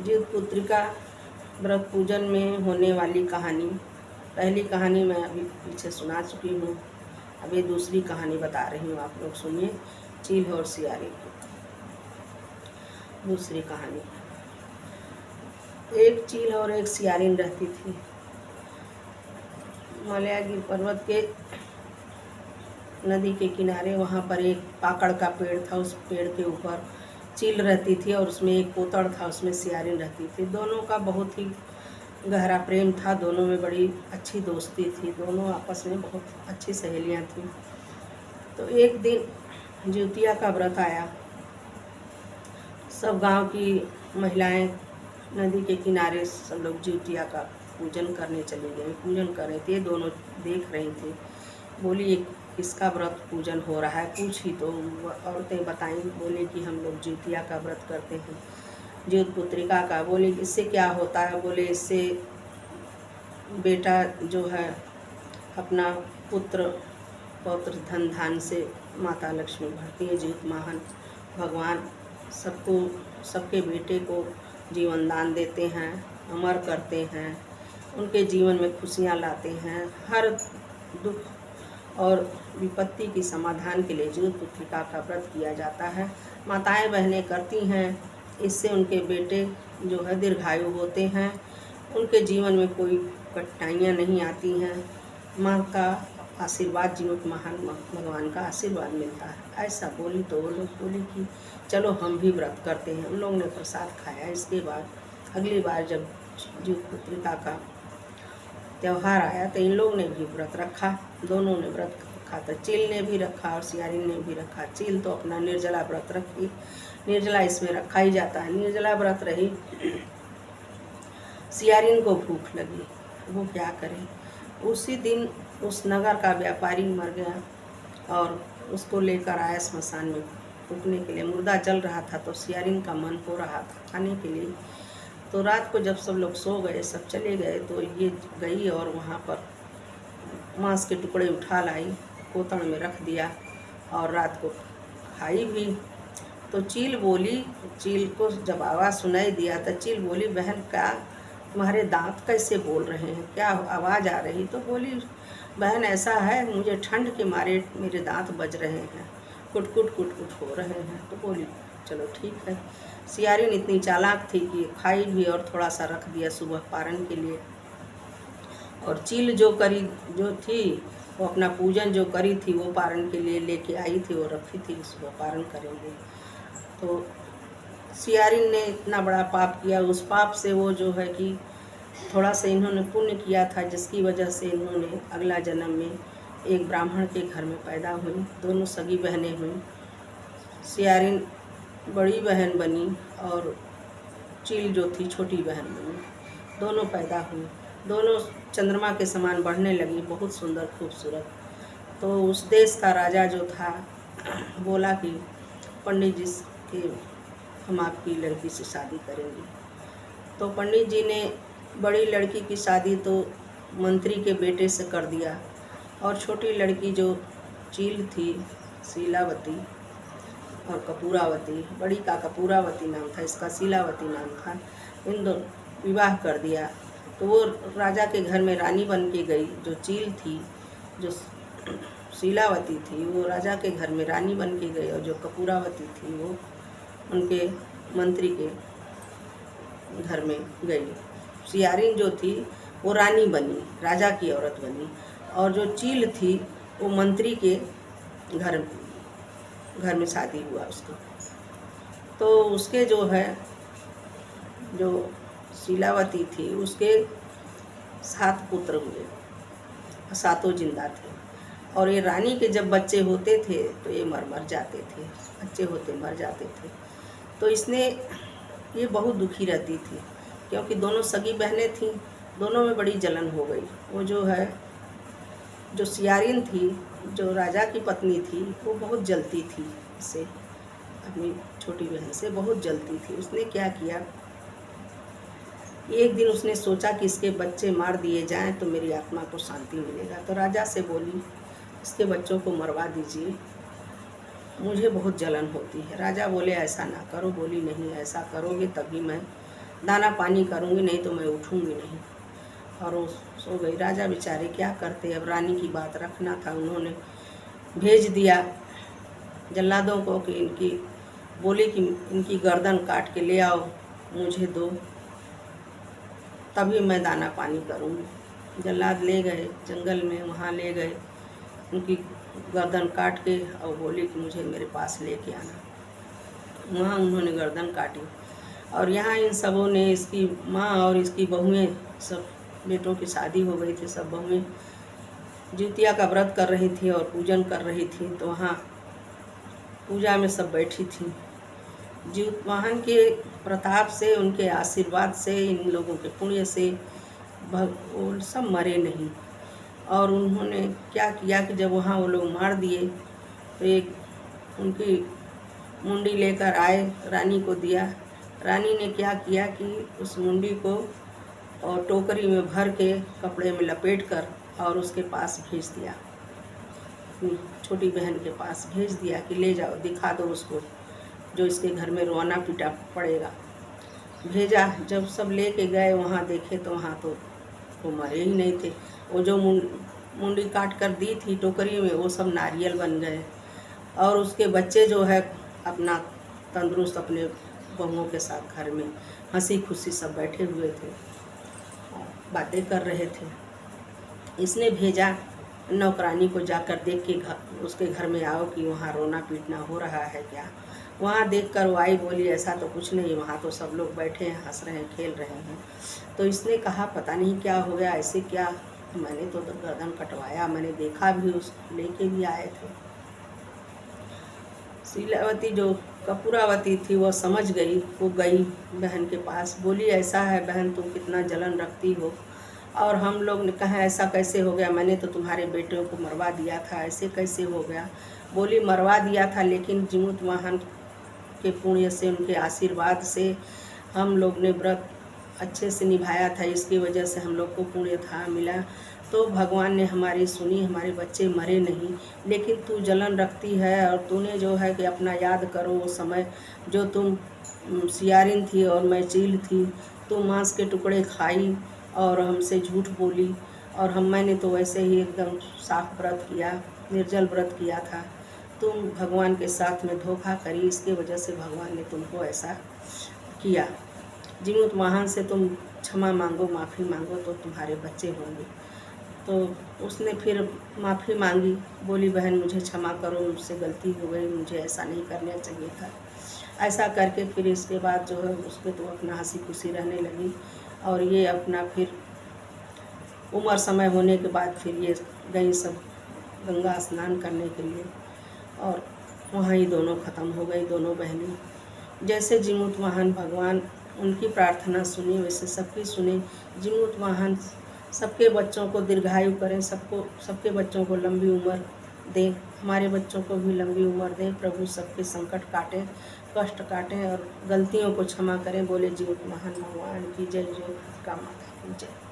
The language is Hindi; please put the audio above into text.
जीव पुत्रिका व्रत पूजन में होने वाली कहानी। पहली कहानी मैं अभी पीछे सुना चुकी हूँ। अब ये दूसरी कहानी बता रही हूँ, आप लोग सुनिए। चील और सियारी की दूसरी कहानी। एक चील और एक सियारिन रहती थी। मलयागिरी पर्वत के नदी के किनारे वहाँ पर एक पाकड़ का पेड़ था। उस पेड़ के ऊपर चील रहती थी और उसमें एक कोतड़ था, उसमें सियारिन रहती थी। दोनों का बहुत ही गहरा प्रेम था, दोनों में बड़ी अच्छी दोस्ती थी, दोनों आपस में बहुत अच्छी सहेलियां थीं। तो एक दिन ज्योतिया का व्रत आया। सब गांव की महिलाएं नदी के किनारे सब लोग ज्योतिया का पूजन करने चले गए। पूजन कर रहे थे, दोनों देख रही थी। बोली ये किसका व्रत पूजन हो रहा है, पूछी तो औरतें बताई। बोले कि हम लोग ज्योतिया का व्रत करते हैं, ज्योत पुत्रिका का। बोले इससे क्या होता है। बोले इससे बेटा जो है अपना पुत्र पौत्र धन धान से माता लक्ष्मी भरती है। ज्योत महान भगवान सबको, सबके बेटे को जीवन दान देते हैं, अमर करते हैं, उनके जीवन में खुशियाँ लाते हैं। हर दुख और विपत्ति की समाधान के लिए ज्योत पुत्रिका का व्रत किया जाता है। माताएं बहनें करती हैं, इससे उनके बेटे जो है दीर्घायु होते हैं, उनके जीवन में कोई कठिनाइयाँ नहीं आती हैं। माँ का आशीर्वाद, जीवन महान भगवान का आशीर्वाद मिलता है। ऐसा बोली तो वो लोग बोली कि चलो हम भी व्रत करते हैं। उन लोगों ने प्रसाद खाया। इसके बाद अगली बार जब ज्योत पुत्रिका का त्यौहार आया तो इन लोगों ने भी व्रत रखा। दोनों ने व्रत रखा, तो चील ने भी रखा और सियारिन ने भी रखा। चील तो अपना निर्जला व्रत रखी, निर्जला इसमें रखा ही जाता है। निर्जला व्रत रही। सियारिन को भूख लगी, वो क्या करे। उसी दिन उस नगर का व्यापारी मर गया और उसको लेकर आया स्मशान में फूकने के लिए। मुर्दा जल रहा था तो सियारिन का मन हो रहा था खाने के लिए। तो रात को जब सब लोग सो गए, सब चले गए, तो ये गई और वहाँ पर मांस के टुकड़े उठा लाई, कोतड़ में रख दिया और रात को खाई भी। तो चील बोली, चील को जब आवाज़ सुनाई दिया तो चील बोली, बहन क्या तुम्हारे दांत कैसे बोल रहे हैं, क्या आवाज़ आ रही। तो बोली, बहन ऐसा है, मुझे ठंड के मारे मेरे दांत बज रहे हैं, कुट कुट कुट कुट हो रहे हैं। तो बोली चलो ठीक है। सियारिन इतनी चालाक थी कि खाई भी और थोड़ा सा रख दिया सुबह पारण के लिए। और चील जो थी वो अपना पूजन जो करी थी वो पारण के लिए लेके आई थी, वो रखी थी सुबह पारण करेंगे। तो सियारिन ने इतना बड़ा पाप किया। उस पाप से वो जो है कि थोड़ा सा इन्होंने पुण्य किया था, जिसकी वजह से इन्होंने अगला जन्म में एक ब्राह्मण के घर में पैदा हुई। दोनों सगी बहनें हुईं। सियारिन बड़ी बहन बनी और चील जो थी छोटी बहन बनी। दोनों पैदा हुई, दोनों चंद्रमा के समान बढ़ने लगी, बहुत सुंदर खूबसूरत। तो उस देश का राजा जो था बोला कि पंडित जी के हम आपकी लड़की से शादी करेंगे। तो पंडित जी ने बड़ी लड़की की शादी तो मंत्री के बेटे से कर दिया और छोटी लड़की जो चील थी, शीलावती और कपूरावती, बड़ी का कपूरावती नाम था, इसका शीलावती नाम था, इन दोनों विवाह कर दिया। तो वो राजा के घर में रानी बन के गई। जो चील थी, जो शीलावती थी, वो राजा के घर में रानी बन के गई और जो कपूरावती थी वो उनके मंत्री के घर में गई। सियारिन जो थी वो रानी बनी, राजा की औरत बनी, और जो चील थी वो मंत्री के घर में शादी हुआ उसका। तो उसके जो है, जो शीलावती थी, उसके 7 पुत्र हुए, 7 जिंदा थे। और ये रानी के जब बच्चे होते थे तो ये मर जाते थे, बच्चे होते मर जाते थे। तो इसने ये बहुत दुखी रहती थी क्योंकि दोनों सगी बहनें थीं, दोनों में बड़ी जलन हो गई। वो जो है, जो सियारिन थी, जो राजा की पत्नी थी, वो बहुत जलती थी इससे, अपनी छोटी बहन से बहुत जलती थी। उसने क्या किया, एक दिन उसने सोचा कि इसके बच्चे मार दिए जाएं तो मेरी आत्मा को शांति मिलेगा। तो राजा से बोली, इसके बच्चों को मरवा दीजिए, मुझे बहुत जलन होती है। राजा बोले ऐसा ना करो। बोली नहीं, ऐसा करोगे तभी मैं दाना पानी करूँगी, नहीं तो मैं उठूँगी नहीं। और वो सो गई। राजा बेचारे क्या करते, अब रानी की बात रखना था। उन्होंने भेज दिया जल्लादों को कि इनकी बोली कि इनकी गर्दन काट के ले आओ, मुझे दो, तभी मैं दाना पानी करूँगी। जल्लाद ले गए जंगल में, वहाँ ले गए, उनकी गर्दन काट के और बोली कि मुझे मेरे पास लेके आना। वहाँ उन्होंने गर्दन काटी और यहाँ इन सबों ने, इसकी माँ और इसकी बहुएँ, सब बेटों की शादी हो गई थी, सब बहुएँ जितिया का व्रत कर रही थी और पूजन कर रही थी। तो वहाँ पूजा में सब बैठी थी। जीतवाहन के प्रताप से, उनके आशीर्वाद से, इन लोगों के पुण्य से वो सब मरे नहीं। और उन्होंने क्या किया कि जब वहाँ वो लोग मार दिए तो एक उनकी मुंडी लेकर आए, रानी को दिया। रानी ने क्या किया कि उस मुंडी को और टोकरी में भर के कपड़े में लपेट कर और उसके पास भेज दिया, अपनी छोटी बहन के पास भेज दिया कि ले जाओ, दिखा दो उसको, जो इसके घर में रोना पीटा पड़ेगा। भेजा। जब सब लेके गए वहाँ देखे तो वहाँ तो वो मरे ही नहीं थे। वो जो मुंडी काट कर दी थी टोकरी में, वो सब नारियल बन गए। और उसके बच्चे जो है अपना तंदुरुस्त अपने बहुओं के साथ घर में हंसी खुशी सब बैठे हुए थे, बातें कर रहे थे। इसने भेजा नौकरानी को जाकर देख के उसके घर में आओ कि वहाँ रोना पीटना हो रहा है क्या। वहाँ देखकर वो आई, बोली ऐसा तो कुछ नहीं, वहाँ तो सब लोग बैठे हैं, हंस रहे हैं, खेल रहे हैं। तो इसने कहा पता नहीं क्या हो गया, ऐसे क्या, मैंने तो गर्दन कटवाया, मैंने देखा भी, उस लेके भी आए थे। शीलावती जो कपूरावती थी वो समझ गई, वो गई बहन के पास, बोली ऐसा है बहन, तुम कितना जलन रखती हो, और हम लोग ने कहा ऐसा कैसे हो गया, मैंने तो तुम्हारे बेटों को मरवा दिया था, ऐसे कैसे हो गया। बोली मरवा दिया था, लेकिन जीमूतवाहन के पुण्य से, उनके आशीर्वाद से हम लोग ने व्रत अच्छे से निभाया था, इसकी वजह से हम लोग को पुण्य था मिला। तो भगवान ने हमारी सुनी, हमारे बच्चे मरे नहीं। लेकिन तू जलन रखती है, और तूने जो है कि अपना याद करो वो समय जो तुम सियारिन थी और मैं चील थी, तू मांस के टुकड़े खाई और हमसे झूठ बोली, और मैंने तो वैसे ही एकदम साफ व्रत किया, निर्जल व्रत किया था। तुम भगवान के साथ में धोखा करी, इसके वजह से भगवान ने तुमको ऐसा किया। जीमूतवाहन से तुम क्षमा मांगो, माफ़ी मांगो, तो तुम्हारे बच्चे होंगे। तो उसने फिर माफ़ी मांगी, बोली बहन मुझे क्षमा करो, मुझसे गलती हो गई, मुझे ऐसा नहीं करना चाहिए था। ऐसा करके फिर इसके बाद जो है उसके तो अपना हंसी खुशी रहने लगी। और ये अपना फिर उम्र समय होने के बाद फिर ये गई सब गंगा स्नान करने के लिए, और वहाँ ही दोनों ख़त्म हो गई, दोनों बहनें। जैसे जीमूतवाहन भगवान उनकी प्रार्थना सुनी, वैसे सबकी सुने। जीमूतवाहन सबके बच्चों को दीर्घायु करें, सबके बच्चों को लंबी उम्र दें, हमारे बच्चों को भी लंबी उम्र दें। प्रभु सबके संकट काटें, कष्ट काटें और गलतियों को क्षमा करें। बोले जीमूतवाहन भगवान की जय, जय का माता की जय।